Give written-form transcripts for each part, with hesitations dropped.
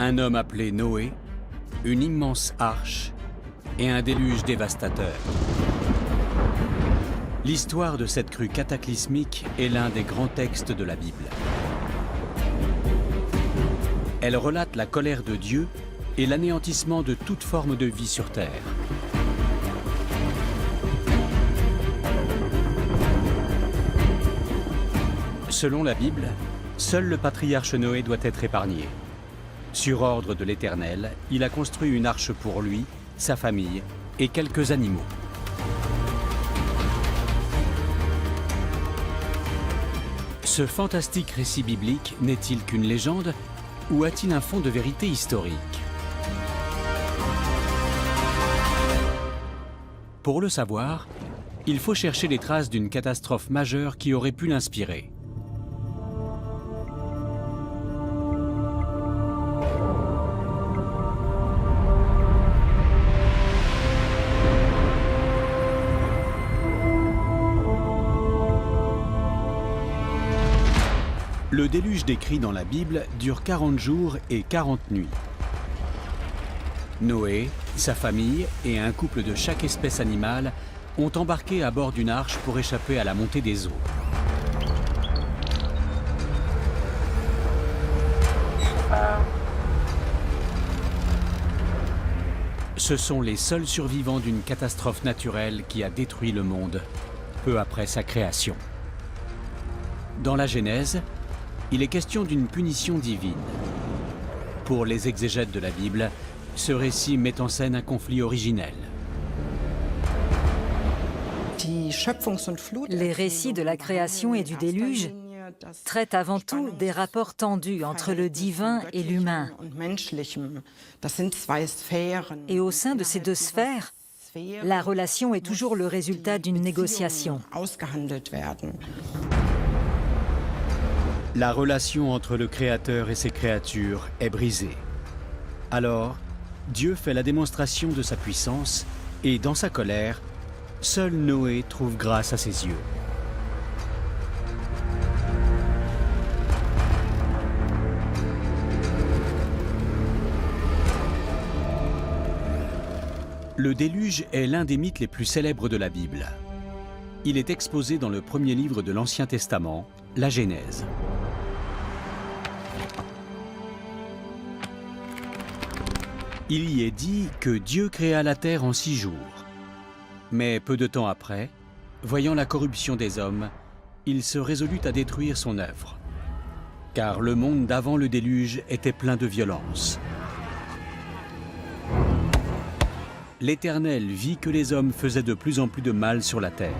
Un homme appelé Noé, une immense arche et un déluge dévastateur. L'histoire de cette crue cataclysmique est l'un des grands textes de la Bible. Elle relate la colère de Dieu et l'anéantissement de toute forme de vie sur Terre. Selon la Bible, seul le patriarche Noé doit être épargné. Sur ordre de l'Éternel, il a construit une arche pour lui, sa famille et quelques animaux. Ce fantastique récit biblique n'est-il qu'une légende ou a-t-il un fond de vérité historique? Pour le savoir, il faut chercher les traces d'une catastrophe majeure qui aurait pu l'inspirer. Le déluge décrit dans la Bible dure 40 jours et 40 nuits. Noé, sa famille et un couple de chaque espèce animale ont embarqué à bord d'une arche pour échapper à la montée des eaux. Ce sont les seuls survivants d'une catastrophe naturelle qui a détruit le monde, peu après sa création. Dans la Genèse, il est question d'une punition divine. Pour les exégètes de la Bible, ce récit met en scène un conflit originel. Les récits de la création et du déluge traitent avant tout des rapports tendus entre le divin et l'humain. Et au sein de ces deux sphères, la relation est toujours le résultat d'une négociation. La relation entre le Créateur et ses créatures est brisée. Alors, Dieu fait la démonstration de sa puissance et, dans sa colère, seul Noé trouve grâce à ses yeux. Le déluge est l'un des mythes les plus célèbres de la Bible. Il est exposé dans le premier livre de l'Ancien Testament, la Genèse. Il y est dit que Dieu créa la terre en 6 jours. Mais peu de temps après, voyant la corruption des hommes, il se résolut à détruire son œuvre. Car le monde d'avant le déluge était plein de violence. L'Éternel vit que les hommes faisaient de plus en plus de mal sur la terre.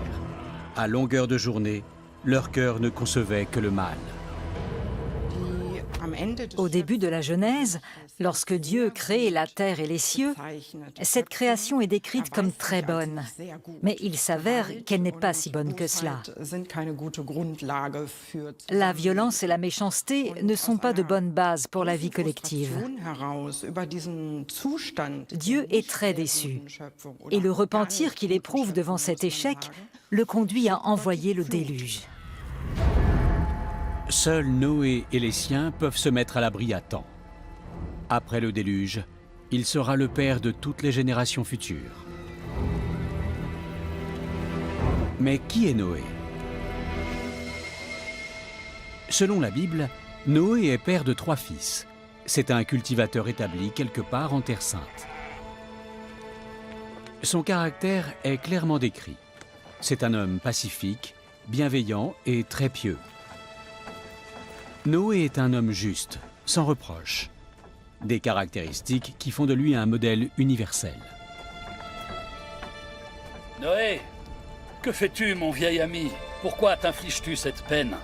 À longueur de journée, leur cœur ne concevait que le mal. Au début de la Genèse, lorsque Dieu crée la terre et les cieux, cette création est décrite comme très bonne. Mais il s'avère qu'elle n'est pas si bonne que cela. La violence et la méchanceté ne sont pas de bonnes bases pour la vie collective. Dieu est très déçu. Et le repentir qu'il éprouve devant cet échec le conduit à envoyer le déluge. Seuls Noé et les siens peuvent se mettre à l'abri à temps. Après le déluge, il sera le père de toutes les générations futures. Mais qui est Noé? Selon la Bible, Noé est père de 3 fils. C'est un cultivateur établi quelque part en Terre Sainte. Son caractère est clairement décrit. C'est un homme pacifique, bienveillant et très pieux. Noé est un homme juste, sans reproche. Des caractéristiques qui font de lui un modèle universel. Noé, que fais-tu, mon vieil ami? Pourquoi t'infliges-tu cette peine?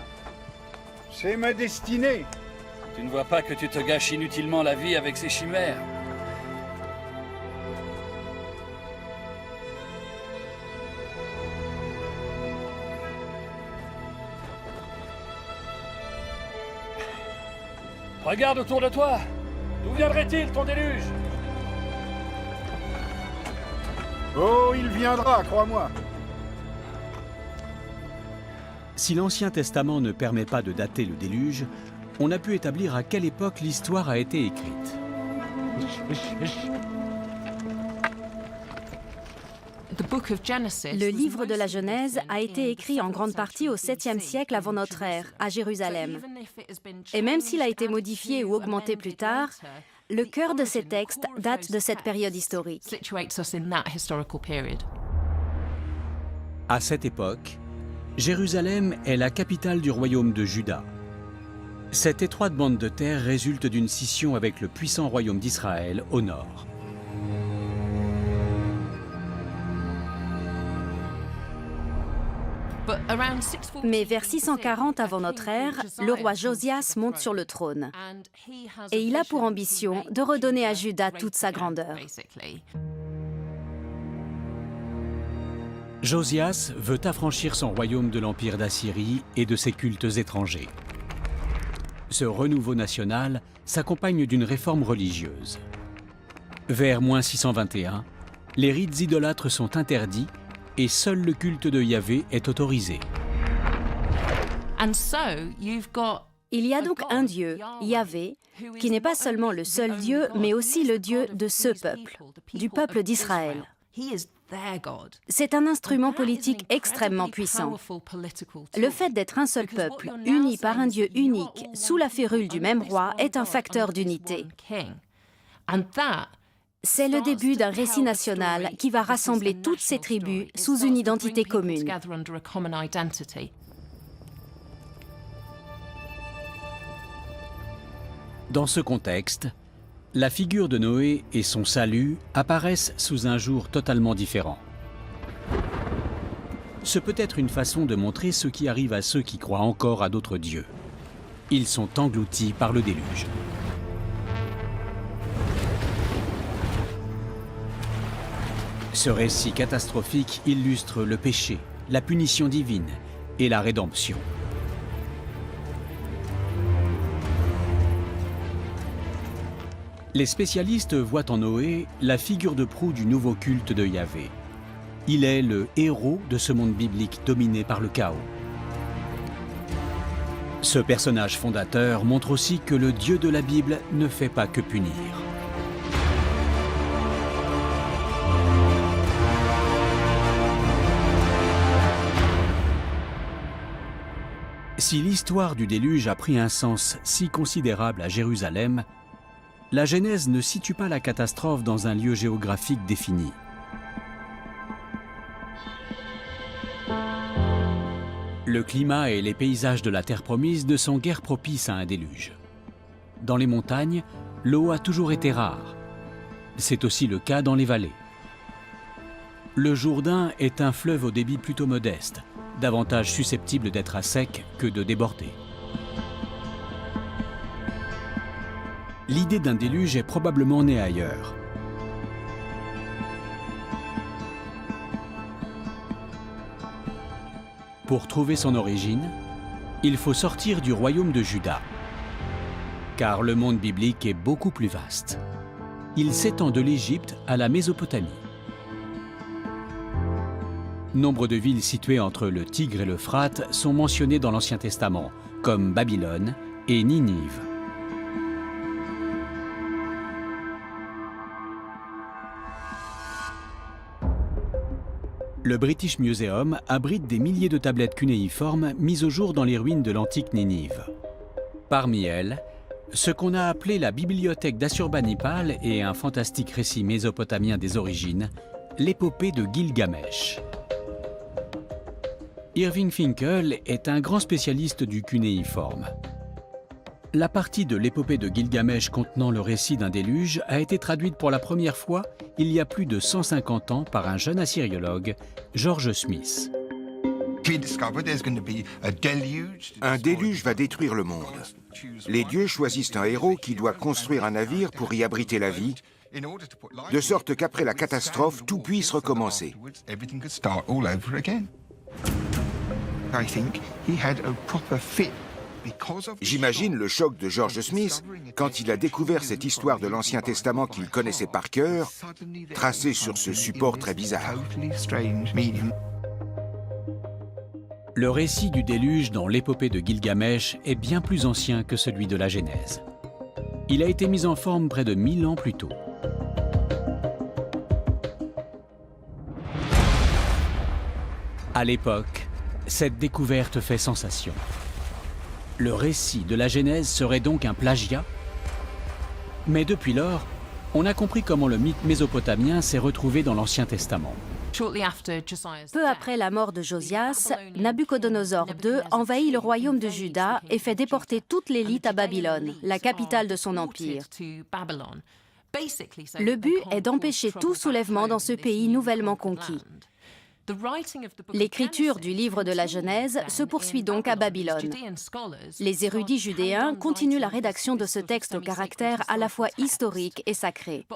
C'est ma destinée. Tu ne vois pas que tu te gâches inutilement la vie avec ces chimères? Regarde autour de toi. D'où viendrait-il ton déluge? Oh, il viendra, crois-moi. Si l'Ancien Testament ne permet pas de dater le déluge, on a pu établir à quelle époque l'histoire a été écrite. Le livre de la Genèse a été écrit en grande partie au 7e siècle avant notre ère, à Jérusalem. Et même s'il a été modifié ou augmenté plus tard, le cœur de ces textes date de cette période historique. À cette époque, Jérusalem est la capitale du royaume de Juda. Cette étroite bande de terre résulte d'une scission avec le puissant royaume d'Israël au nord. Mais vers 640 avant notre ère, le roi Josias monte sur le trône. Et il a pour ambition de redonner à Juda toute sa grandeur. Josias veut affranchir son royaume de l'empire d'Assyrie et de ses cultes étrangers. Ce renouveau national s'accompagne d'une réforme religieuse. Vers -- 621, les rites idolâtres sont interdits et seul le culte de Yahvé est autorisé. Il y a donc un Dieu, Yahvé, qui n'est pas seulement le seul Dieu, mais aussi le Dieu de ce peuple, du peuple d'Israël. C'est un instrument politique extrêmement puissant. Le fait d'être un seul peuple, uni par un Dieu unique, sous la férule du même roi, est un facteur d'unité. C'est le début d'un récit national qui va rassembler toutes ces tribus sous une identité commune. Dans ce contexte, la figure de Noé et son salut apparaissent sous un jour totalement différent. Ce peut être une façon de montrer ce qui arrive à ceux qui croient encore à d'autres dieux. Ils sont engloutis par le déluge. Ce récit catastrophique illustre le péché, la punition divine et la rédemption. Les spécialistes voient en Noé la figure de proue du nouveau culte de Yahvé. Il est le héros de ce monde biblique dominé par le chaos. Ce personnage fondateur montre aussi que le Dieu de la Bible ne fait pas que punir. Si l'histoire du déluge a pris un sens si considérable à Jérusalem, la Genèse ne situe pas la catastrophe dans un lieu géographique défini. Le climat et les paysages de la terre promise ne sont guère propices à un déluge. Dans les montagnes, l'eau a toujours été rare. C'est aussi le cas dans les vallées. Le Jourdain est un fleuve au débit plutôt modeste, davantage susceptible d'être à sec que de déborder. L'idée d'un déluge est probablement née ailleurs. Pour trouver son origine, il faut sortir du royaume de Juda, car le monde biblique est beaucoup plus vaste. Il s'étend de l'Égypte à la Mésopotamie. Nombre de villes situées entre le Tigre et l'Euphrate sont mentionnées dans l'Ancien Testament, comme Babylone et Ninive. Le British Museum abrite des milliers de tablettes cunéiformes mises au jour dans les ruines de l'antique Ninive. Parmi elles, ce qu'on a appelé la bibliothèque d'Assurbanipal et un fantastique récit mésopotamien des origines, l'épopée de Gilgamesh. Irving Finkel est un grand spécialiste du cunéiforme. La partie de l'épopée de Gilgamesh contenant le récit d'un déluge a été traduite pour la première fois il y a plus de 150 ans par un jeune assyriologue, George Smith. Un déluge va détruire le monde. Les dieux choisissent un héros qui doit construire un navire pour y abriter la vie, de sorte qu'après la catastrophe, tout puisse recommencer. J'imagine le choc de George Smith quand il a découvert cette histoire de l'Ancien Testament qu'il connaissait par cœur, tracée sur ce support très bizarre. Le récit du déluge dans l'épopée de Gilgamesh est bien plus ancien que celui de la Genèse. Il a été mis en forme près de 1000 ans plus tôt. À l'époque, cette découverte fait sensation. Le récit de la Genèse serait donc un plagiat? Mais depuis lors, on a compris comment le mythe mésopotamien s'est retrouvé dans l'Ancien Testament. Peu après la mort de Josias, Nabuchodonosor II envahit le royaume de Juda et fait déporter toute l'élite à Babylone, la capitale de son empire. Le but est d'empêcher tout soulèvement dans ce pays nouvellement conquis. L'écriture du livre de la Genèse se poursuit donc à Babylone. Les érudits judéens continuent la rédaction de ce texte au caractère à la fois historique et sacré.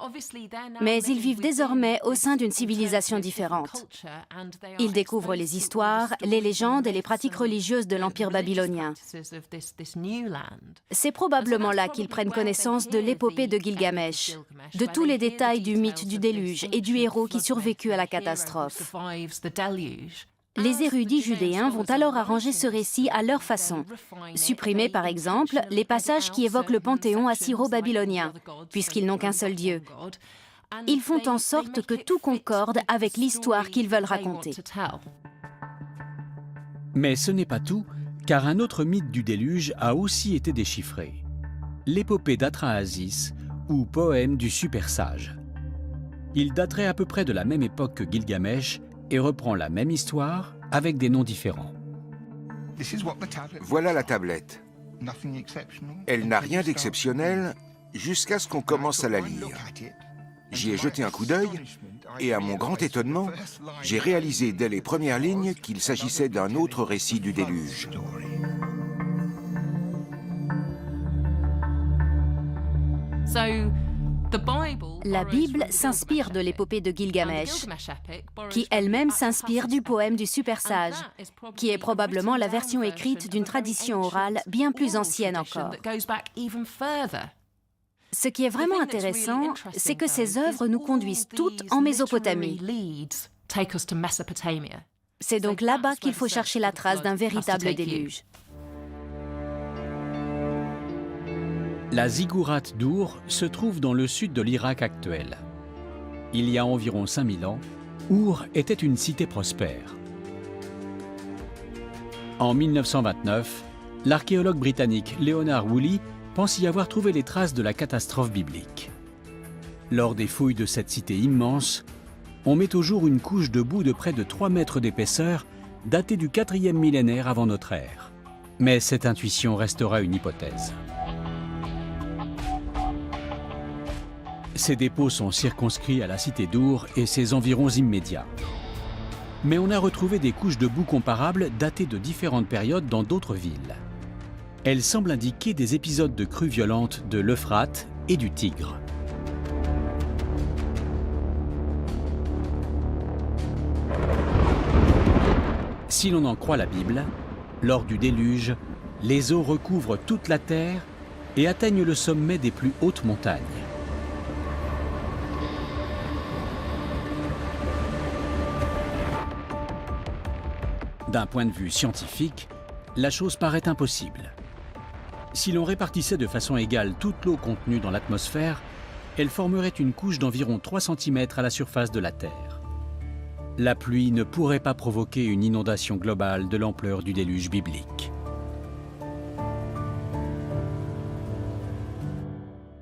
Mais ils vivent désormais au sein d'une civilisation différente. Ils découvrent les histoires, les légendes et les pratiques religieuses de l'Empire babylonien. C'est probablement là qu'ils prennent connaissance de l'épopée de Gilgamesh, de tous les détails du mythe du déluge et du héros qui survécut à la catastrophe. Les érudits judéens vont alors arranger ce récit à leur façon. Supprimer par exemple les passages qui évoquent le panthéon assyro-babylonien, puisqu'ils n'ont qu'un seul Dieu. Ils font en sorte que tout concorde avec l'histoire qu'ils veulent raconter. Mais ce n'est pas tout, car un autre mythe du déluge a aussi été déchiffré. L'épopée d'Atrahasis, ou poème du super sage. Il daterait à peu près de la même époque que Gilgamesh et reprend la même histoire avec des noms différents. Voilà la tablette. Elle n'a rien d'exceptionnel jusqu'à ce qu'on commence à la lire. J'y ai jeté un coup d'œil et à mon grand étonnement, j'ai réalisé dès les premières lignes qu'il s'agissait d'un autre récit du déluge. La Bible s'inspire de l'épopée de Gilgamesh, qui elle-même s'inspire du poème du super sage, qui est probablement la version écrite d'une tradition orale bien plus ancienne encore. Ce qui est vraiment intéressant, c'est que ces œuvres nous conduisent toutes en Mésopotamie. C'est donc là-bas qu'il faut chercher la trace d'un véritable déluge. La ziggourate d'Our se trouve dans le sud de l'Irak actuel. Il y a environ 5000 ans, Our était une cité prospère. En 1929, l'archéologue britannique Leonard Woolley pense y avoir trouvé les traces de la catastrophe biblique. Lors des fouilles de cette cité immense, on met au jour une couche de boue de près de 3 mètres d'épaisseur, datée du 4e millénaire avant notre ère. Mais cette intuition restera une hypothèse. Ces dépôts sont circonscrits à la cité d'Our et ses environs immédiats. Mais on a retrouvé des couches de boue comparables datées de différentes périodes dans d'autres villes. Elles semblent indiquer des épisodes de crues violentes de l'Euphrate et du Tigre. Si l'on en croit la Bible, lors du déluge, les eaux recouvrent toute la terre et atteignent le sommet des plus hautes montagnes. D'un point de vue scientifique, la chose paraît impossible. Si l'on répartissait de façon égale toute l'eau contenue dans l'atmosphère, elle formerait une couche d'environ 3 cm à la surface de la Terre. La pluie ne pourrait pas provoquer une inondation globale de l'ampleur du déluge biblique.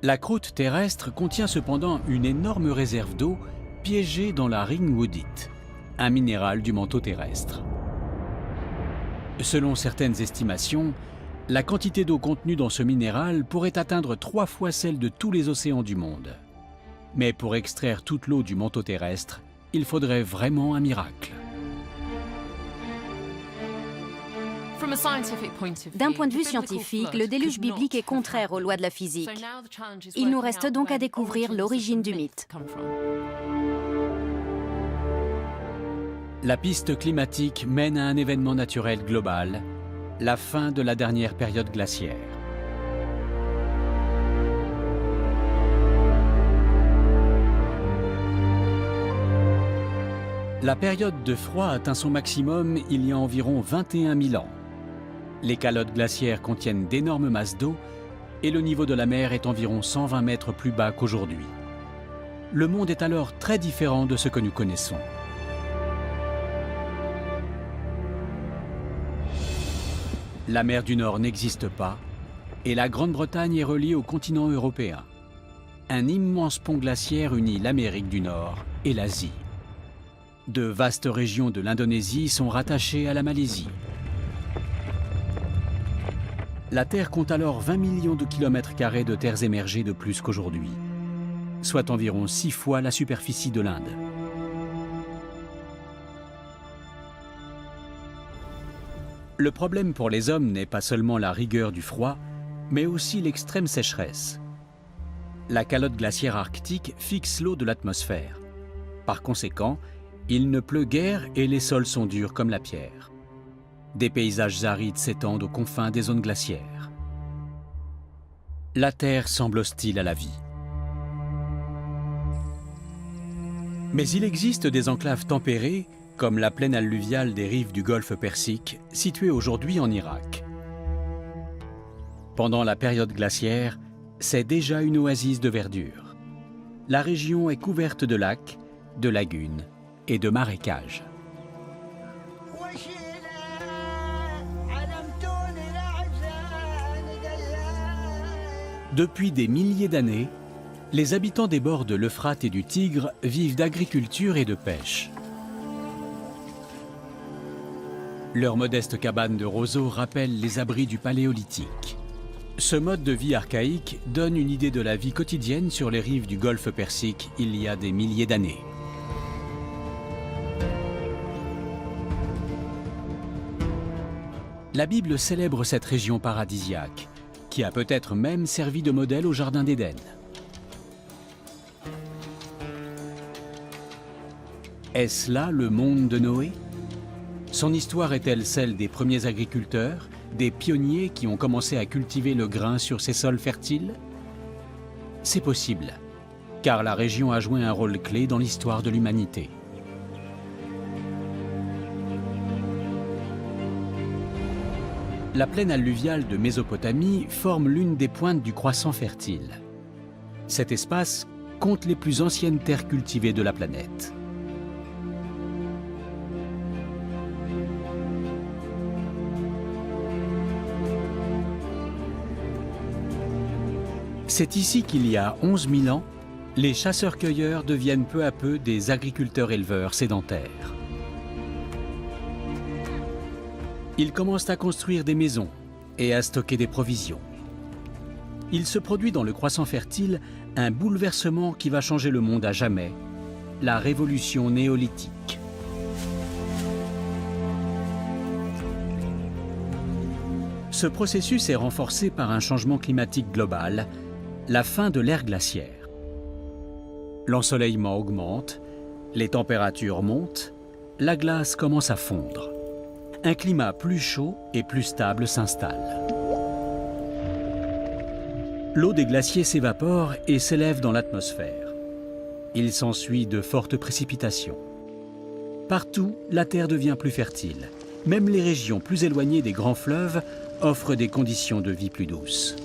La croûte terrestre contient cependant une énorme réserve d'eau piégée dans la ringwoodite, un minéral du manteau terrestre. Selon certaines estimations, la quantité d'eau contenue dans ce minéral pourrait atteindre 3 fois celle de tous les océans du monde. Mais pour extraire toute l'eau du manteau terrestre, il faudrait vraiment un miracle. D'un point de vue scientifique, le déluge biblique est contraire aux lois de la physique. Il nous reste donc à découvrir l'origine du mythe. La piste climatique mène à un événement naturel global, la fin de la dernière période glaciaire. La période de froid atteint son maximum il y a environ 21 000 ans. Les calottes glaciaires contiennent d'énormes masses d'eau et le niveau de la mer est environ 120 mètres plus bas qu'aujourd'hui. Le monde est alors très différent de ce que nous connaissons. La mer du Nord n'existe pas et la Grande-Bretagne est reliée au continent européen. Un immense pont glaciaire unit l'Amérique du Nord et l'Asie. De vastes régions de l'Indonésie sont rattachées à la Malaisie. La Terre compte alors 20 millions de kilomètres carrés de terres émergées de plus qu'aujourd'hui, soit environ 6 fois la superficie de l'Inde. Le problème pour les hommes n'est pas seulement la rigueur du froid, mais aussi l'extrême sécheresse. La calotte glaciaire arctique fixe l'eau de l'atmosphère. Par conséquent, il ne pleut guère et les sols sont durs comme la pierre. Des paysages arides s'étendent aux confins des zones glaciaires. La Terre semble hostile à la vie. Mais il existe des enclaves tempérées, comme la plaine alluviale des rives du golfe Persique, située aujourd'hui en Irak. Pendant la période glaciaire, c'est déjà une oasis de verdure. La région est couverte de lacs, de lagunes et de marécages. Depuis des milliers d'années, les habitants des bords de l'Euphrate et du Tigre vivent d'agriculture et de pêche. Leurs modestes cabanes de roseaux rappellent les abris du Paléolithique. Ce mode de vie archaïque donne une idée de la vie quotidienne sur les rives du golfe Persique il y a des milliers d'années. La Bible célèbre cette région paradisiaque, qui a peut-être même servi de modèle au Jardin d'Éden. Est-ce là le monde de Noé? Son histoire est-elle celle des premiers agriculteurs, des pionniers qui ont commencé à cultiver le grain sur ces sols fertiles? C'est possible, car la région a joué un rôle clé dans l'histoire de l'humanité. La plaine alluviale de Mésopotamie forme l'une des pointes du croissant fertile. Cet espace compte les plus anciennes terres cultivées de la planète. C'est ici qu'il y a 11 000 ans, les chasseurs-cueilleurs deviennent peu à peu des agriculteurs-éleveurs sédentaires. Ils commencent à construire des maisons et à stocker des provisions. Il se produit dans le croissant fertile un bouleversement qui va changer le monde à jamais, la révolution néolithique. Ce processus est renforcé par un changement climatique global, la fin de l'ère glaciaire. L'ensoleillement augmente, les températures montent, la glace commence à fondre. Un climat plus chaud et plus stable s'installe. L'eau des glaciers s'évapore et s'élève dans l'atmosphère. Il s'ensuit de fortes précipitations. Partout, la terre devient plus fertile. Même les régions plus éloignées des grands fleuves offrent des conditions de vie plus douces.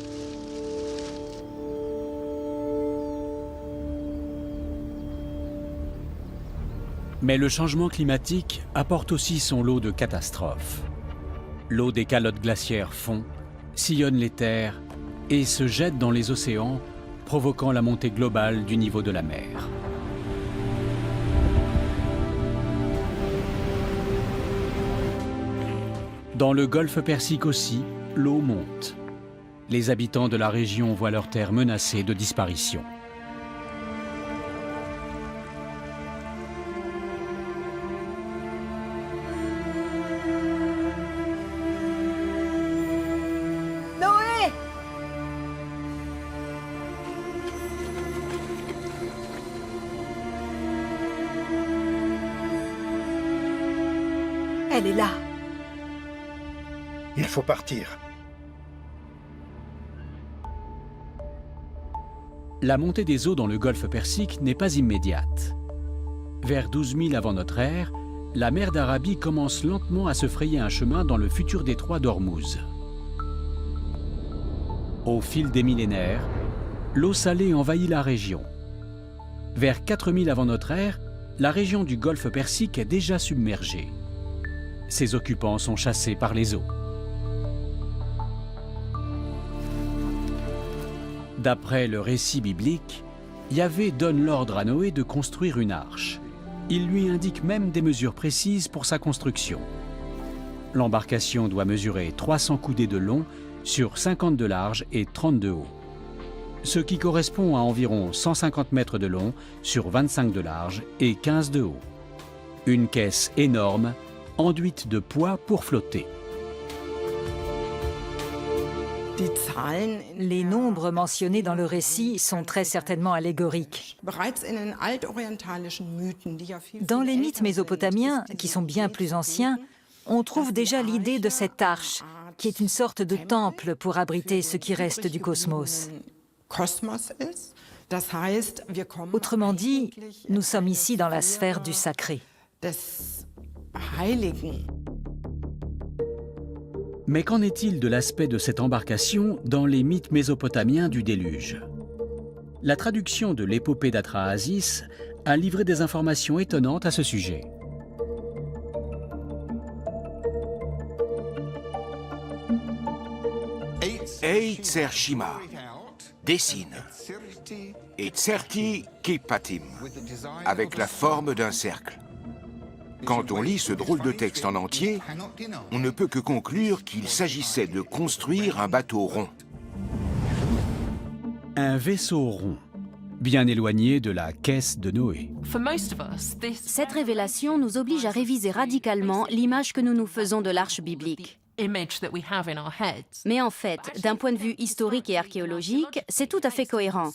Mais le changement climatique apporte aussi son lot de catastrophes. L'eau des calottes glaciaires fond, sillonne les terres et se jette dans les océans, provoquant la montée globale du niveau de la mer. Dans le golfe Persique aussi, l'eau monte. Les habitants de la région voient leurs terres menacées de disparition. Elle est là. Il faut partir. La montée des eaux dans le golfe Persique n'est pas immédiate. Vers 12 000 avant notre ère, la mer d'Arabie commence lentement à se frayer un chemin dans le futur détroit d'Ormuz. Au fil des millénaires, l'eau salée envahit la région. Vers 4000 avant notre ère, la région du golfe Persique est déjà submergée. Ses occupants sont chassés par les eaux. D'après le récit biblique, Yahvé donne l'ordre à Noé de construire une arche. Il lui indique même des mesures précises pour sa construction. L'embarcation doit mesurer 300 coudées de long sur 50 de large et 30 de haut, ce qui correspond à environ 150 mètres de long sur 25 de large et 15 de haut. Une caisse énorme, enduite de poids pour flotter. Les nombres mentionnés dans le récit sont très certainement allégoriques. Dans les mythes mésopotamiens, qui sont bien plus anciens, on trouve déjà l'idée de cette arche, qui est une sorte de temple pour abriter ce qui reste du cosmos. Autrement dit, nous sommes ici dans la sphère du sacré. Mais qu'en est-il de l'aspect de cette embarcation dans les mythes mésopotamiens du déluge? La traduction de l'épopée d'Atrahasis a livré des informations étonnantes à ce sujet. Ei Tsershima, dessine, et Tserti Kipatim, avec la forme d'un cercle. Quand on lit ce drôle de texte en entier, on ne peut que conclure qu'il s'agissait de construire un bateau rond. Un vaisseau rond, bien éloigné de la caisse de Noé. Cette révélation nous oblige à réviser radicalement l'image que nous nous faisons de l'arche biblique. Mais en fait, d'un point de vue historique et archéologique, c'est tout à fait cohérent.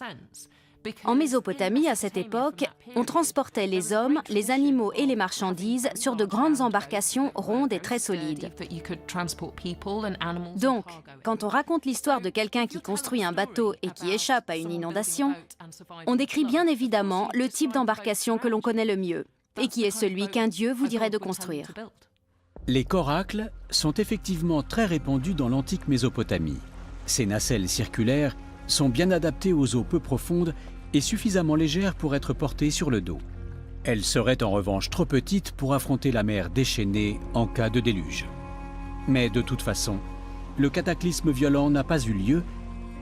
En Mésopotamie, à cette époque, on transportait les hommes, les animaux et les marchandises sur de grandes embarcations rondes et très solides. Donc, quand on raconte l'histoire de quelqu'un qui construit un bateau et qui échappe à une inondation, on décrit bien évidemment le type d'embarcation que l'on connaît le mieux et qui est celui qu'un dieu vous dirait de construire. Les coracles sont effectivement très répandus dans l'antique Mésopotamie. Ces nacelles circulaires sont bien adaptées aux eaux peu profondes et suffisamment légères pour être portées sur le dos. Elles seraient en revanche trop petites pour affronter la mer déchaînée en cas de déluge. Mais de toute façon, le cataclysme violent n'a pas eu lieu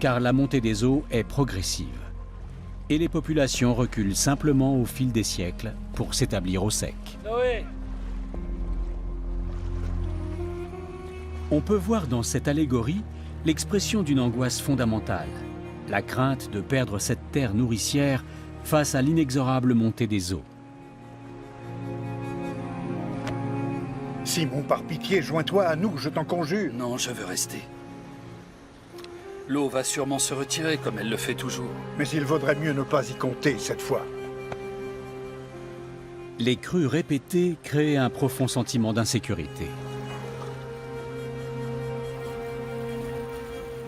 car la montée des eaux est progressive. Et les populations reculent simplement au fil des siècles pour s'établir au sec. Noé! On peut voir dans cette allégorie l'expression d'une angoisse fondamentale, la crainte de perdre cette terre nourricière face à l'inexorable montée des eaux. Simon, par pitié, joins-toi à nous, je t'en conjure. Non, je veux rester. L'eau va sûrement se retirer comme elle le fait toujours. Mais il vaudrait mieux ne pas y compter cette fois. Les crues répétées créent un profond sentiment d'insécurité.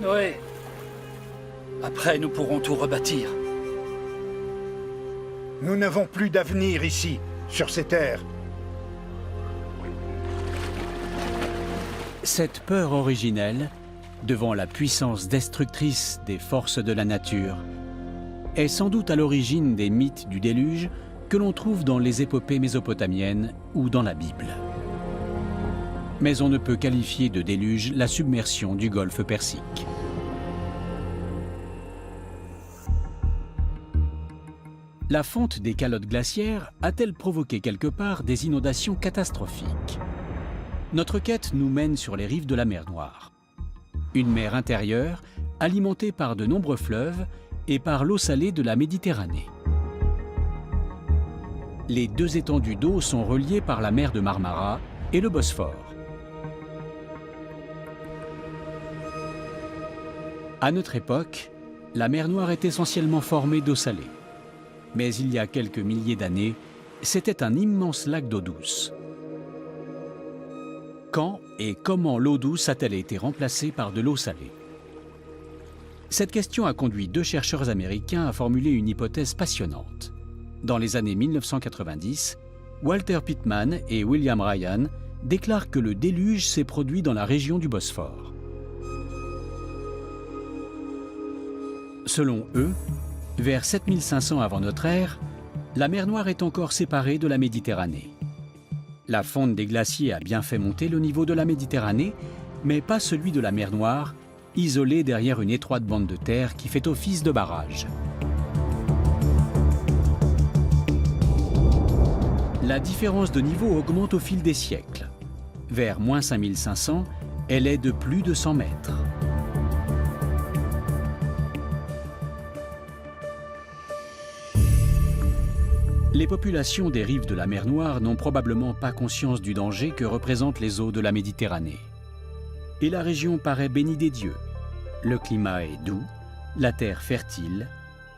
Noé, après nous pourrons tout rebâtir. Nous n'avons plus d'avenir ici, sur ces terres. Cette peur originelle, devant la puissance destructrice des forces de la nature, est sans doute à l'origine des mythes du déluge que l'on trouve dans les épopées mésopotamiennes ou dans la Bible. Mais on ne peut qualifier de déluge la submersion du golfe Persique. La fonte des calottes glaciaires a-t-elle provoqué quelque part des inondations catastrophiques? Notre quête nous mène sur les rives de la mer Noire. Une mer intérieure alimentée par de nombreux fleuves et par l'eau salée de la Méditerranée. Les deux étendues d'eau sont reliées par la mer de Marmara et le Bosphore. À notre époque, la mer Noire est essentiellement formée d'eau salée. Mais il y a quelques milliers d'années, c'était un immense lac d'eau douce. Quand et comment l'eau douce a-t-elle été remplacée par de l'eau salée? Cette question a conduit deux chercheurs américains à formuler une hypothèse passionnante. Dans les années 1990, Walter Pittman et William Ryan déclarent que le déluge s'est produit dans la région du Bosphore. Selon eux, vers 7500 avant notre ère, la mer Noire est encore séparée de la Méditerranée. La fonte des glaciers a bien fait monter le niveau de la Méditerranée, mais pas celui de la mer Noire, isolé derrière une étroite bande de terre qui fait office de barrage. La différence de niveau augmente au fil des siècles. Vers moins 5500, elle est de plus de 100 mètres. Les populations des rives de la mer Noire n'ont probablement pas conscience du danger que représentent les eaux de la Méditerranée. Et la région paraît bénie des dieux. Le climat est doux, la terre fertile,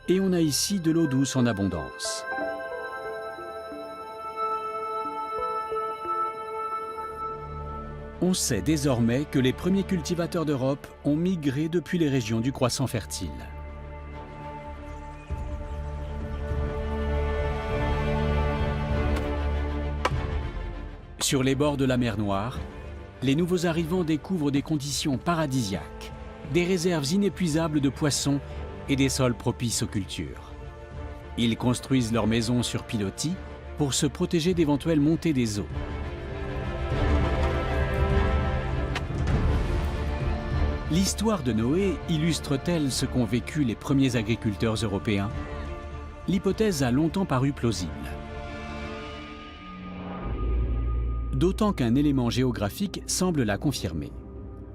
et on a ici de l'eau douce en abondance. On sait désormais que les premiers cultivateurs d'Europe ont migré depuis les régions du croissant fertile. Sur les bords de la mer Noire, les nouveaux arrivants découvrent des conditions paradisiaques, des réserves inépuisables de poissons et des sols propices aux cultures. Ils construisent leurs maisons sur pilotis pour se protéger d'éventuelles montées des eaux. L'histoire de Noé illustre-t-elle ce qu'ont vécu les premiers agriculteurs européens? L'hypothèse a longtemps paru plausible. D'autant qu'un élément géographique semble la confirmer.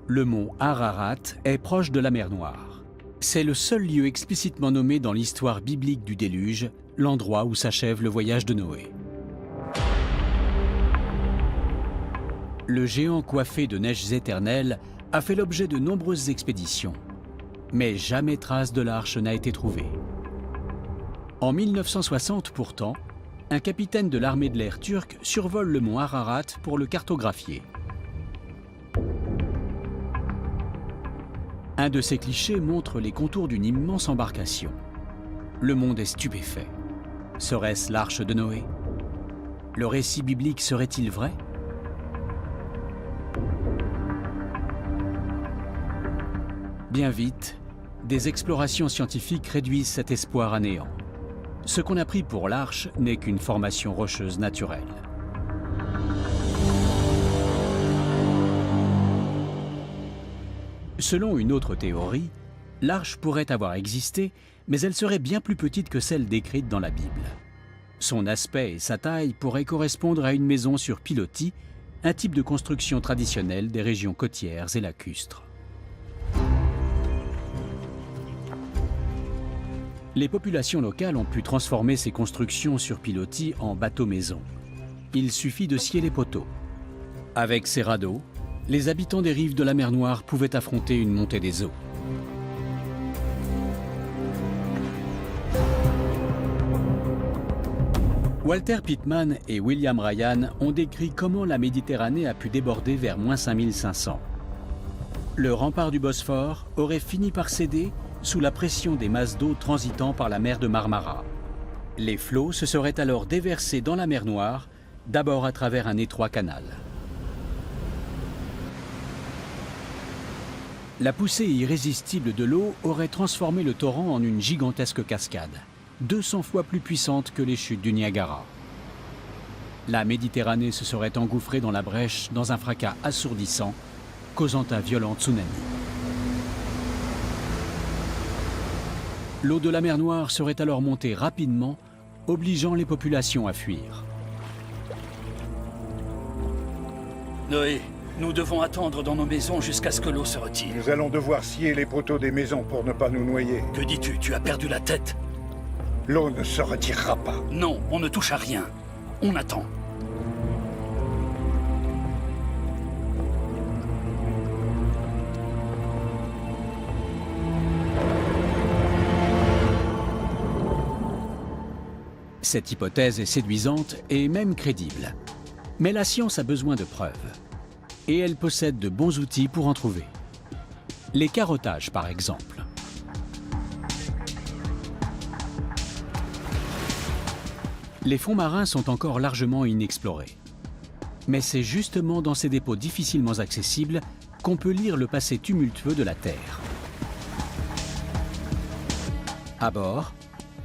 Le mont Ararat est proche de la mer Noire. C'est le seul lieu explicitement nommé dans l'histoire biblique du déluge, l'endroit où s'achève le voyage de Noé. Le géant coiffé de neiges éternelles a fait l'objet de nombreuses expéditions, mais jamais trace de l'arche n'a été trouvée. En 1960 pourtant, un capitaine de l'armée de l'air turque survole le mont Ararat pour le cartographier. Un de ces clichés montre les contours d'une immense embarcation. Le monde est stupéfait. Serait-ce l'arche de Noé? Le récit biblique serait-il vrai? Bien vite, des explorations scientifiques réduisent cet espoir à néant. Ce qu'on a pris pour l'arche n'est qu'une formation rocheuse naturelle. Selon une autre théorie, l'arche pourrait avoir existé, mais elle serait bien plus petite que celle décrite dans la Bible. Son aspect et sa taille pourraient correspondre à une maison sur pilotis, un type de construction traditionnelle des régions côtières et lacustres. Les populations locales ont pu transformer ces constructions sur pilotis en bateaux-maisons. Il suffit de scier les poteaux. Avec ces radeaux, les habitants des rives de la mer Noire pouvaient affronter une montée des eaux. Walter Pitman et William Ryan ont décrit comment la Méditerranée a pu déborder vers moins 5500. Le rempart du Bosphore aurait fini par céder sous la pression des masses d'eau transitant par la mer de Marmara. Les flots se seraient alors déversés dans la mer Noire, d'abord à travers un étroit canal. La poussée irrésistible de l'eau aurait transformé le torrent en une gigantesque cascade, 200 fois plus puissante que les chutes du Niagara. La Méditerranée se serait engouffrée dans la brèche dans un fracas assourdissant, causant un violent tsunami. L'eau de la mer Noire serait alors montée rapidement, obligeant les populations à fuir. Noé, nous devons attendre dans nos maisons jusqu'à ce que l'eau se retire. Nous allons devoir scier les poteaux des maisons pour ne pas nous noyer. Que dis-tu? Tu as perdu la tête? L'eau ne se retirera pas. Non, on ne touche à rien. On attend. Cette hypothèse est séduisante et même crédible. Mais la science a besoin de preuves. Et elle possède de bons outils pour en trouver. Les carottages, par exemple. Les fonds marins sont encore largement inexplorés. Mais c'est justement dans ces dépôts difficilement accessibles qu'on peut lire le passé tumultueux de la Terre. À bord,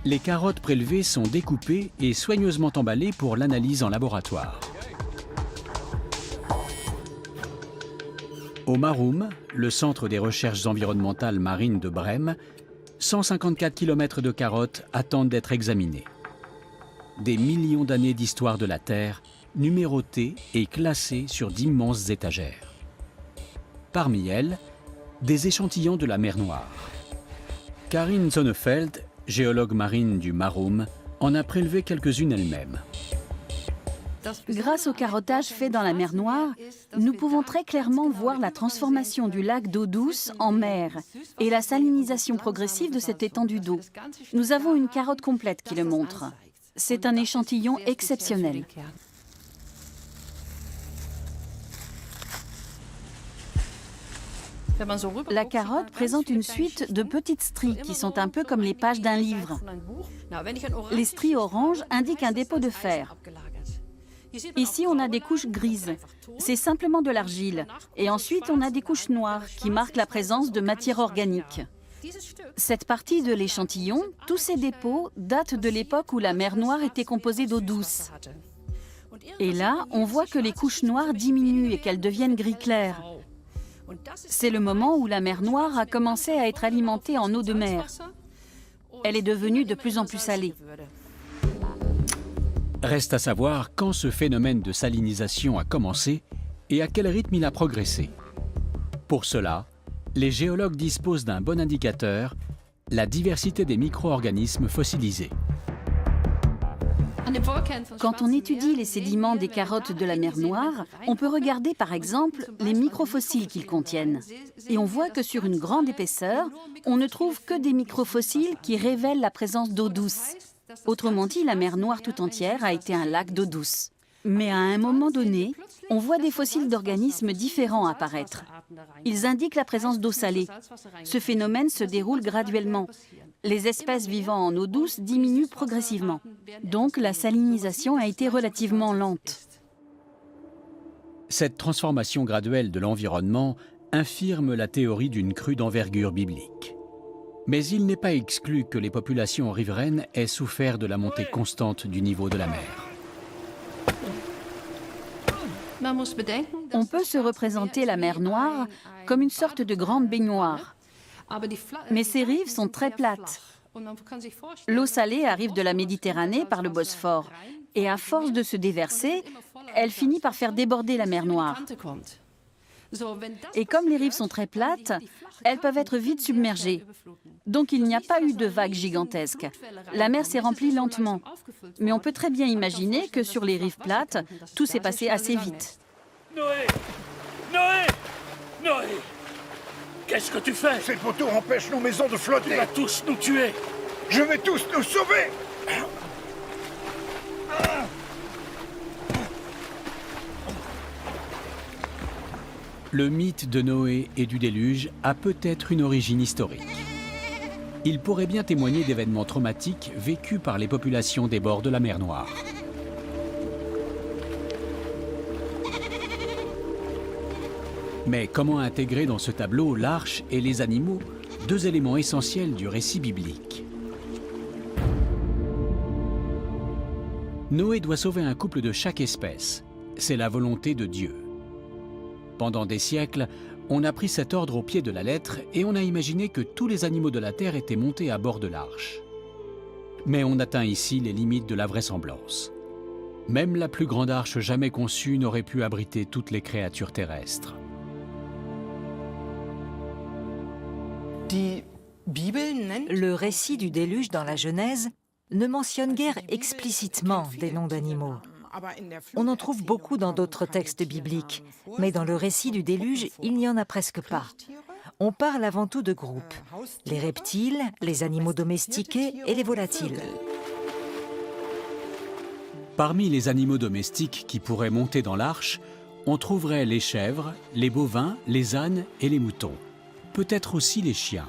les carottes prélevées sont découpées et soigneusement emballées pour l'analyse en laboratoire. Au Maroum, le centre des recherches environnementales marines de Brême, 154 km de carottes attendent d'être examinées. Des millions d'années d'histoire de la Terre, numérotées et classées sur d'immenses étagères. Parmi elles, des échantillons de la mer Noire. Karin Sonnefeld, géologue marine du Maroum, en a prélevé quelques-unes elle-même. Grâce au carottage fait dans la mer Noire, nous pouvons très clairement voir la transformation du lac d'eau douce en mer et la salinisation progressive de cette étendue d'eau. Nous avons une carotte complète qui le montre. C'est un échantillon exceptionnel. La carotte présente une suite de petites stries qui sont un peu comme les pages d'un livre. Les stries oranges indiquent un dépôt de fer. Ici, on a des couches grises. C'est simplement de l'argile. Et ensuite, on a des couches noires qui marquent la présence de matière organique. Cette partie de l'échantillon, tous ces dépôts, datent de l'époque où la mer Noire était composée d'eau douce. Et là, on voit que les couches noires diminuent et qu'elles deviennent gris clair. C'est le moment où la mer Noire a commencé à être alimentée en eau de mer. Elle est devenue de plus en plus salée. Reste à savoir quand ce phénomène de salinisation a commencé et à quel rythme il a progressé. Pour cela, les géologues disposent d'un bon indicateur, la diversité des micro-organismes fossilisés. Quand on étudie les sédiments des carottes de la mer Noire, on peut regarder par exemple les microfossiles qu'ils contiennent. Et on voit que sur une grande épaisseur, on ne trouve que des microfossiles qui révèlent la présence d'eau douce. Autrement dit, la mer Noire tout entière a été un lac d'eau douce. Mais à un moment donné, on voit des fossiles d'organismes différents apparaître. Ils indiquent la présence d'eau salée. Ce phénomène se déroule graduellement. Les espèces vivant en eau douce diminuent progressivement. Donc la salinisation a été relativement lente. Cette transformation graduelle de l'environnement infirme la théorie d'une crue d'envergure biblique. Mais il n'est pas exclu que les populations riveraines aient souffert de la montée constante du niveau de la mer. On peut se représenter la mer Noire comme une sorte de grande baignoire. Mais ses rives sont très plates. L'eau salée arrive de la Méditerranée par le Bosphore. Et à force de se déverser, elle finit par faire déborder la mer Noire. Et comme les rives sont très plates, elles peuvent être vite submergées. Donc il n'y a pas eu de vagues gigantesques. La mer s'est remplie lentement. Mais on peut très bien imaginer que sur les rives plates, tout s'est passé assez vite. Noé! Noé! Noé! Qu'est-ce que tu fais? Ces poteaux empêchent nos maisons de Tu flotter. vas tous nous tuer! Je vais tous nous sauver. Le mythe de Noé et du déluge a peut-être une origine historique. Il pourrait bien témoigner d'événements traumatiques vécus par les populations des bords de la mer Noire. Mais comment intégrer dans ce tableau l'arche et les animaux, deux éléments essentiels du récit biblique? Noé doit sauver un couple de chaque espèce. C'est la volonté de Dieu. Pendant des siècles, on a pris cet ordre au pied de la lettre et on a imaginé que tous les animaux de la terre étaient montés à bord de l'arche. Mais on atteint ici les limites de la vraisemblance. Même la plus grande arche jamais conçue n'aurait pu abriter toutes les créatures terrestres. Le récit du déluge dans la Genèse ne mentionne guère explicitement des noms d'animaux. On en trouve beaucoup dans d'autres textes bibliques, mais dans le récit du déluge, il n'y en a presque pas. On parle avant tout de groupes, les reptiles, les animaux domestiqués et les volatiles. Parmi les animaux domestiques qui pourraient monter dans l'arche, on trouverait les chèvres, les bovins, les ânes et les moutons. Peut-être aussi les chiens.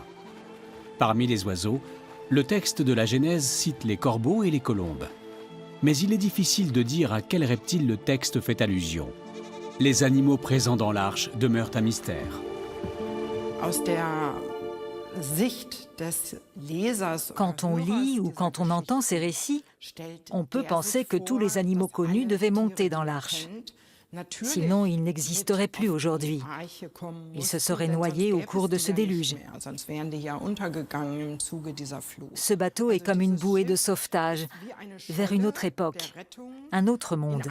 Parmi les oiseaux, le texte de la Genèse cite les corbeaux et les colombes. Mais il est difficile de dire à quel reptile le texte fait allusion. Les animaux présents dans l'arche demeurent un mystère. Quand on lit ou quand on entend ces récits, on peut penser que tous les animaux connus devaient monter dans l'arche. Sinon, ils n'existeraient plus aujourd'hui. Ils se seraient noyés au cours de ce déluge. Ce bateau est comme une bouée de sauvetage vers une autre époque, un autre monde.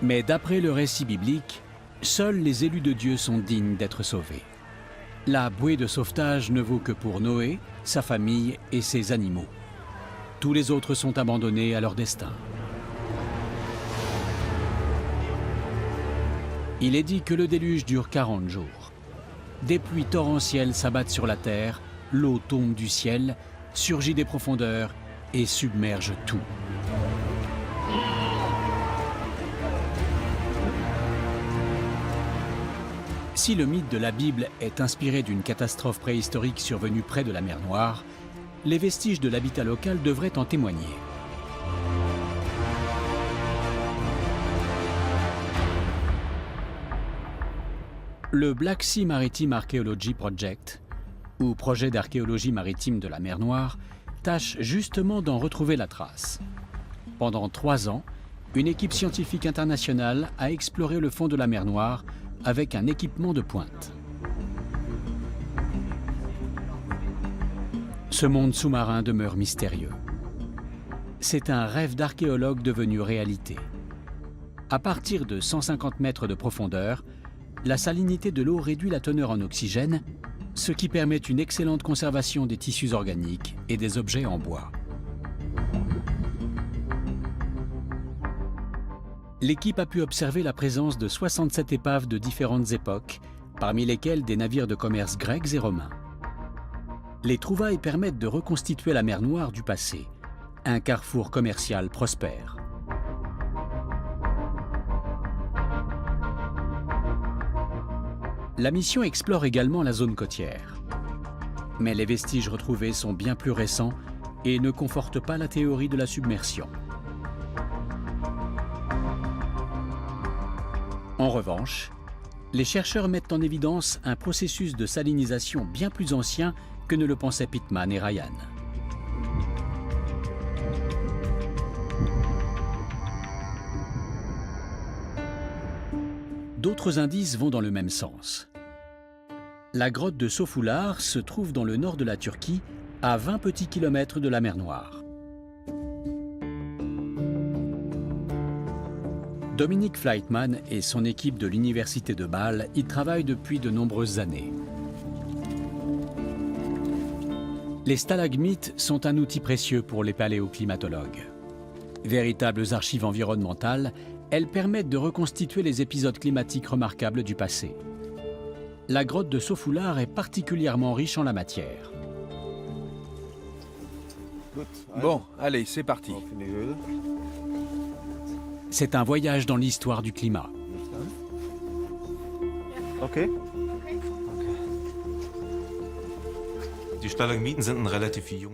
Mais d'après le récit biblique, seuls les élus de Dieu sont dignes d'être sauvés. La bouée de sauvetage ne vaut que pour Noé, sa famille et ses animaux. Tous les autres sont abandonnés à leur destin. Il est dit que le déluge dure 40 jours. Des pluies torrentielles s'abattent sur la terre, l'eau tombe du ciel, surgit des profondeurs et submerge tout. Si le mythe de la Bible est inspiré d'une catastrophe préhistorique survenue près de la mer Noire, les vestiges de l'habitat local devraient en témoigner. Le Black Sea Maritime Archaeology Project, ou projet d'archéologie maritime de la mer Noire, tâche justement d'en retrouver la trace. Pendant 3 ans, une équipe scientifique internationale a exploré le fond de la mer Noire avec un équipement de pointe. Ce monde sous-marin demeure mystérieux. C'est un rêve d'archéologue devenu réalité. À partir de 150 mètres de profondeur, la salinité de l'eau réduit la teneur en oxygène, ce qui permet une excellente conservation des tissus organiques et des objets en bois. L'équipe a pu observer la présence de 67 épaves de différentes époques, parmi lesquelles des navires de commerce grecs et romains. Les trouvailles permettent de reconstituer la mer Noire du passé, un carrefour commercial prospère. La mission explore également la zone côtière. Mais les vestiges retrouvés sont bien plus récents et ne confortent pas la théorie de la submersion. En revanche, les chercheurs mettent en évidence un processus de salinisation bien plus ancien que ne le pensaient Pitman et Ryan. D'autres indices vont dans le même sens. La grotte de Sofular se trouve dans le nord de la Turquie, à 20 petits kilomètres de la mer Noire. Dominique Fleitman et son équipe de l'université de Bâle y travaillent depuis de nombreuses années. Les stalagmites sont un outil précieux pour les paléoclimatologues. Véritables archives environnementales, elles permettent de reconstituer les épisodes climatiques remarquables du passé. La grotte de Sofular est particulièrement riche en la matière. Bon, allez, c'est parti. C'est un voyage dans l'histoire du climat. Ok.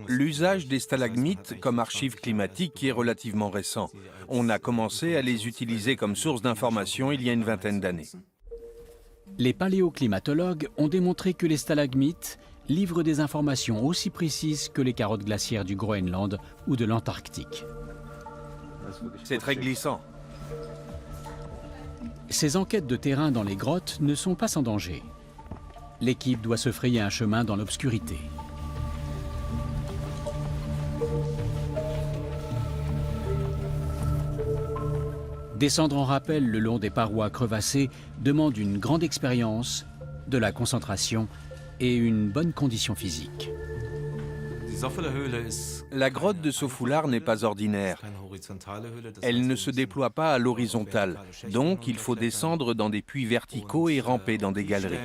L'usage des stalagmites comme archives climatiques est relativement récent. On a commencé à les utiliser comme source d'information il y a une vingtaine d'années. Les paléoclimatologues ont démontré que les stalagmites livrent des informations aussi précises que les carottes glaciaires du Groenland ou de l'Antarctique. C'est très glissant. Ces enquêtes de terrain dans les grottes ne sont pas sans danger. L'équipe doit se frayer un chemin dans l'obscurité. Descendre en rappel le long des parois crevassées demande une grande expérience, de la concentration et une bonne condition physique. La grotte de Sofular n'est pas ordinaire. Elle ne se déploie pas à l'horizontale, donc il faut descendre dans des puits verticaux et ramper dans des galeries.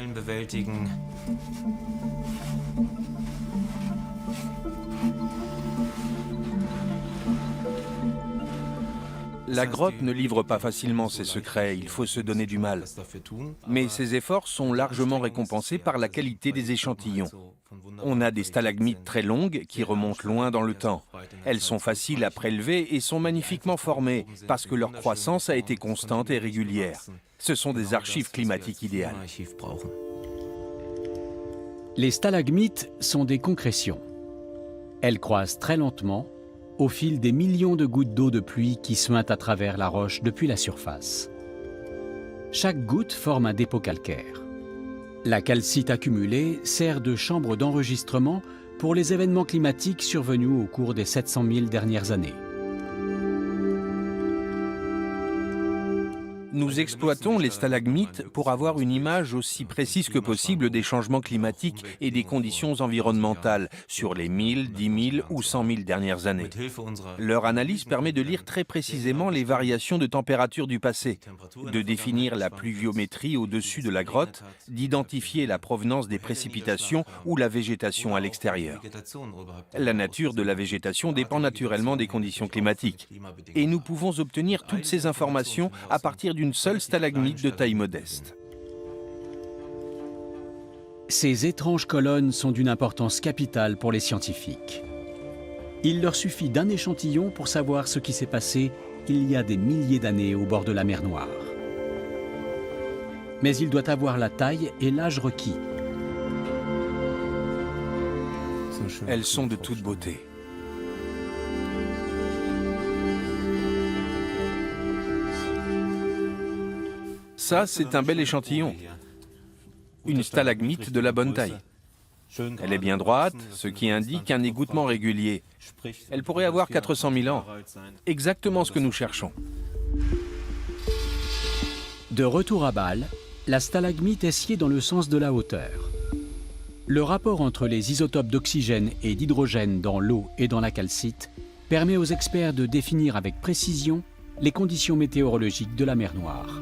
La grotte ne livre pas facilement ses secrets, il faut se donner du mal. Mais ces efforts sont largement récompensés par la qualité des échantillons. On a des stalagmites très longues qui remontent loin dans le temps. Elles sont faciles à prélever et sont magnifiquement formées parce que leur croissance a été constante et régulière. Ce sont des archives climatiques idéales. Les stalagmites sont des concrétions. Elles croissent très lentement, au fil des millions de gouttes d'eau de pluie qui suintent à travers la roche depuis la surface. Chaque goutte forme un dépôt calcaire. La calcite accumulée sert de chambre d'enregistrement pour les événements climatiques survenus au cours des 700 000 dernières années. Nous exploitons les stalagmites pour avoir une image aussi précise que possible des changements climatiques et des conditions environnementales sur les 1000, 10 000 ou 100 000 dernières années. Leur analyse permet de lire très précisément les variations de température du passé, de définir la pluviométrie au-dessus de la grotte, d'identifier la provenance des précipitations ou la végétation à l'extérieur. La nature de la végétation dépend naturellement des conditions climatiques. Et nous pouvons obtenir toutes ces informations à partir d'une seule stalagmite de taille modeste. Ces étranges colonnes sont d'une importance capitale pour les scientifiques. Il leur suffit d'un échantillon pour savoir ce qui s'est passé il y a des milliers d'années au bord de la mer Noire. Mais il doit avoir la taille et l'âge requis. Elles sont de toute beauté. Ça, c'est un bel échantillon. Une stalagmite de la bonne taille. Elle est bien droite, ce qui indique un égouttement régulier. Elle pourrait avoir 400 000 ans. Exactement ce que nous cherchons. De retour à Bâle, la stalagmite est sciée dans le sens de la hauteur. Le rapport entre les isotopes d'oxygène et d'hydrogène dans l'eau et dans la calcite permet aux experts de définir avec précision les conditions météorologiques de la mer Noire.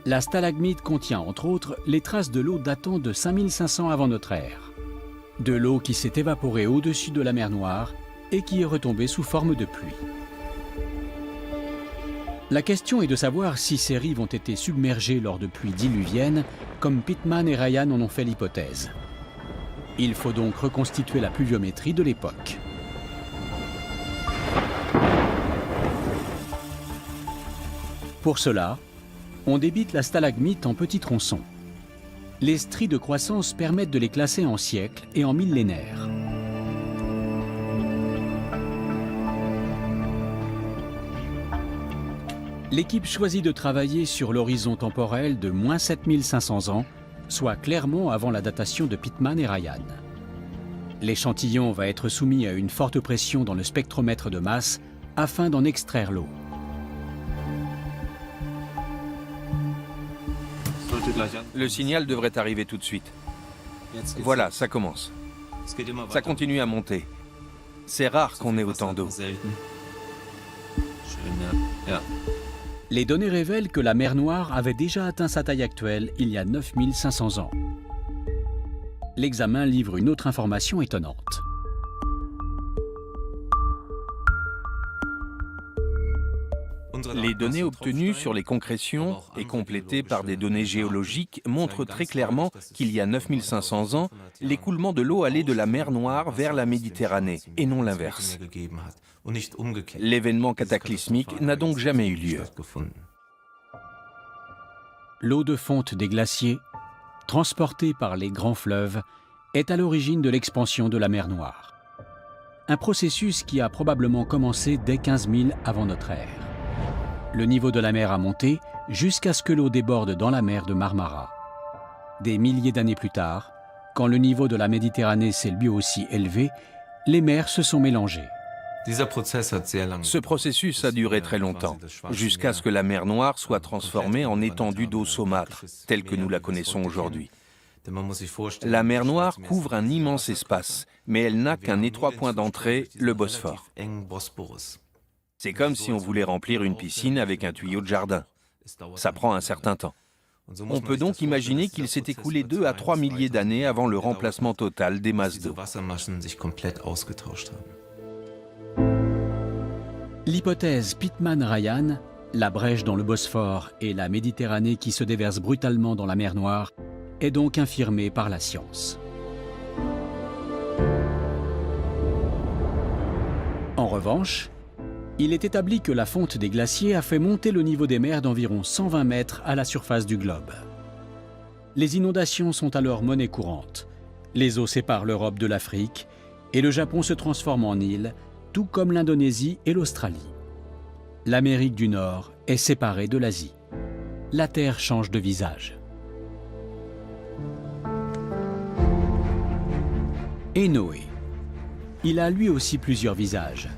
La stalagmite contient, entre autres, les traces de l'eau datant de 5500 avant notre ère. De l'eau qui s'est évaporée au-dessus de la mer Noire et qui est retombée sous forme de pluie. La question est de savoir si ces rives ont été submergées lors de pluies diluviennes, comme Pitman et Ryan en ont fait l'hypothèse. Il faut donc reconstituer la pluviométrie de l'époque. Pour cela, on débite la stalagmite en petits tronçons. Les stries de croissance permettent de les classer en siècles et en millénaires. L'équipe choisit de travailler sur l'horizon temporel de moins 7500 ans, soit clairement avant la datation de Pitman et Ryan. L'échantillon va être soumis à une forte pression dans le spectromètre de masse afin d'en extraire l'eau. Le signal devrait arriver tout de suite. Voilà, ça commence. Ça continue à monter. C'est rare qu'on ait autant d'eau. Les données révèlent que la mer Noire avait déjà atteint sa taille actuelle il y a 9500 ans. L'examen livre une autre information étonnante. Les données obtenues sur les concrétions et complétées par des données géologiques montrent très clairement qu'il y a 9500 ans, l'écoulement de l'eau allait de la mer Noire vers la Méditerranée, et non l'inverse. L'événement cataclysmique n'a donc jamais eu lieu. L'eau de fonte des glaciers, transportée par les grands fleuves, est à l'origine de l'expansion de la mer Noire. Un processus qui a probablement commencé dès 15 000 avant notre ère. Le niveau de la mer a monté jusqu'à ce que l'eau déborde dans la mer de Marmara. Des milliers d'années plus tard, quand le niveau de la Méditerranée s'est lui aussi élevé, les mers se sont mélangées. Ce processus a duré très longtemps, jusqu'à ce que la mer Noire soit transformée en étendue d'eau saumâtre, telle que nous la connaissons aujourd'hui. La mer Noire couvre un immense espace, mais elle n'a qu'un étroit point d'entrée, le Bosphore. C'est comme si on voulait remplir une piscine avec un tuyau de jardin. Ça prend un certain temps. On peut donc imaginer qu'il s'est écoulé 2 à 3 milliers d'années avant le remplacement total des masses d'eau. L'hypothèse Pitman-Ryan, la brèche dans le Bosphore et la Méditerranée qui se déverse brutalement dans la mer Noire, est donc infirmée par la science. En revanche, il est établi que la fonte des glaciers a fait monter le niveau des mers d'environ 120 mètres à la surface du globe. Les inondations sont alors monnaie courante. Les eaux séparent l'Europe de l'Afrique et le Japon se transforme en île, tout comme l'Indonésie et l'Australie. L'Amérique du Nord est séparée de l'Asie. La Terre change de visage. Et Noé. Il a lui aussi plusieurs visages.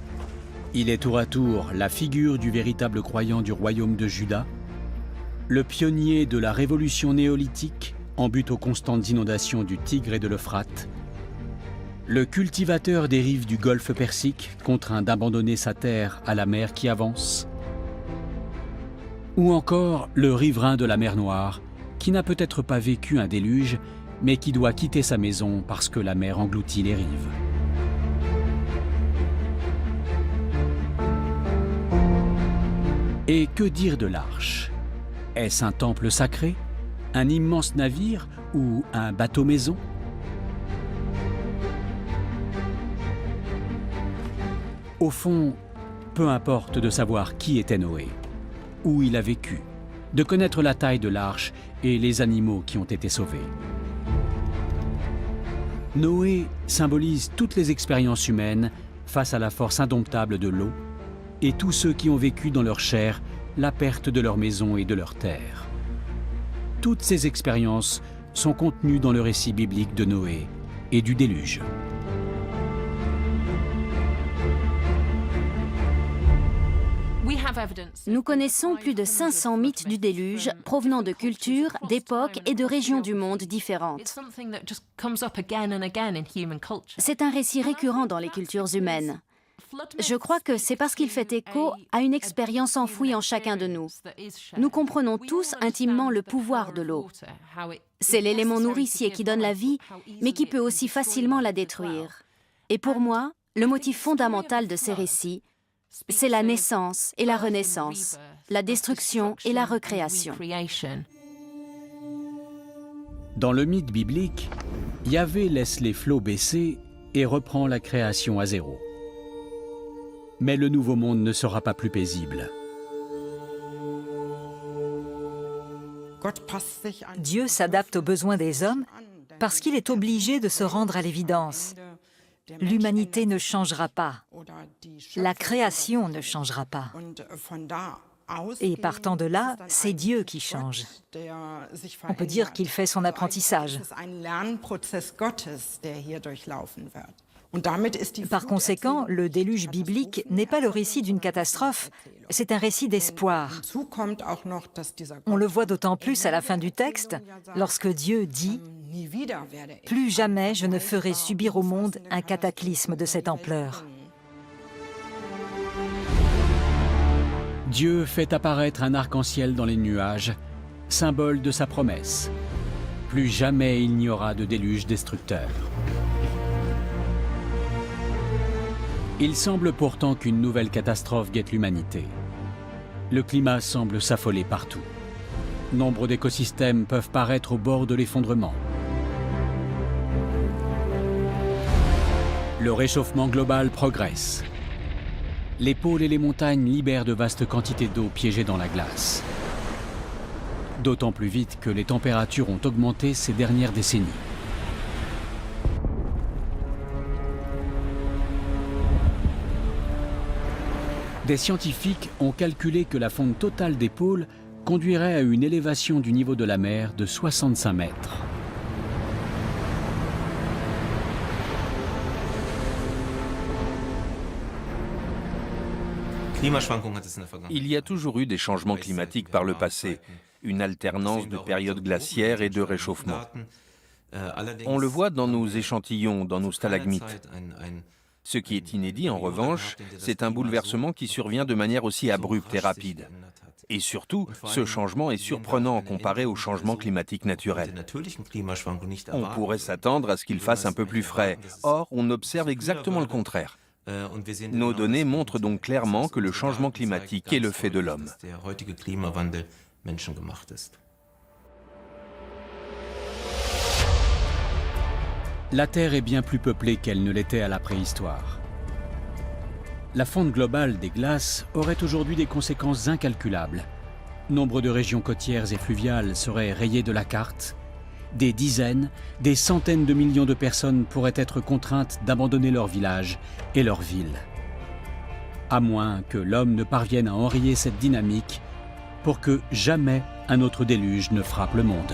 Il est tour à tour la figure du véritable croyant du royaume de Juda, le pionnier de la révolution néolithique en but aux constantes inondations du Tigre et de l'Euphrate, le cultivateur des rives du golfe Persique, contraint d'abandonner sa terre à la mer qui avance, ou encore le riverain de la mer Noire, qui n'a peut-être pas vécu un déluge, mais qui doit quitter sa maison parce que la mer engloutit les rives. Et que dire de l'arche? Est-ce un temple sacré, un immense navire ou un bateau-maison? Au fond, peu importe de savoir qui était Noé, où il a vécu, de connaître la taille de l'arche et les animaux qui ont été sauvés. Noé symbolise toutes les expériences humaines face à la force indomptable de l'eau et tous ceux qui ont vécu dans leur chair la perte de leur maison et de leur terre. Toutes ces expériences sont contenues dans le récit biblique de Noé et du déluge. Nous connaissons plus de 500 mythes du déluge provenant de cultures, d'époques et de régions du monde différentes. C'est un récit récurrent dans les cultures humaines. Je crois que c'est parce qu'il fait écho à une expérience enfouie en chacun de nous. Nous comprenons tous intimement le pouvoir de l'eau. C'est l'élément nourricier qui donne la vie, mais qui peut aussi facilement la détruire. Et pour moi, le motif fondamental de ces récits, c'est la naissance et la renaissance, la destruction et la recréation. Dans le mythe biblique, Yahvé laisse les flots baisser et reprend la création à zéro. Mais le nouveau monde ne sera pas plus paisible. Dieu s'adapte aux besoins des hommes parce qu'il est obligé de se rendre à l'évidence. L'humanité ne changera pas. La création ne changera pas. Et partant de là, c'est Dieu qui change. On peut dire qu'il fait son apprentissage. Par conséquent, le déluge biblique n'est pas le récit d'une catastrophe, c'est un récit d'espoir. On le voit d'autant plus à la fin du texte, lorsque Dieu dit « Plus jamais je ne ferai subir au monde un cataclysme de cette ampleur ». Dieu fait apparaître un arc-en-ciel dans les nuages, symbole de sa promesse. Plus jamais il n'y aura de déluge destructeur. Il semble pourtant qu'une nouvelle catastrophe guette l'humanité. Le climat semble s'affoler partout. Nombre d'écosystèmes peuvent paraître au bord de l'effondrement. Le réchauffement global progresse. Les pôles et les montagnes libèrent de vastes quantités d'eau piégées dans la glace. D'autant plus vite que les températures ont augmenté ces dernières décennies. Des scientifiques ont calculé que la fonte totale des pôles conduirait à une élévation du niveau de la mer de 65 mètres. Il y a toujours eu des changements climatiques par le passé, une alternance de périodes glaciaires et de réchauffement. On le voit dans nos échantillons, dans nos stalagmites. Ce qui est inédit, en revanche, c'est un bouleversement qui survient de manière aussi abrupte et rapide. Et surtout, ce changement est surprenant comparé au changement climatique naturel. On pourrait s'attendre à ce qu'il fasse un peu plus frais. Or, on observe exactement le contraire. Nos données montrent donc clairement que le changement climatique est le fait de l'homme. La Terre est bien plus peuplée qu'elle ne l'était à la préhistoire. La fonte globale des glaces aurait aujourd'hui des conséquences incalculables. Nombre de régions côtières et fluviales seraient rayées de la carte des dizaines, des centaines de millions de personnes pourraient être contraintes d'abandonner leur village et leur ville. À moins que l'homme ne parvienne à enrayer cette dynamique pour que jamais un autre déluge ne frappe le monde.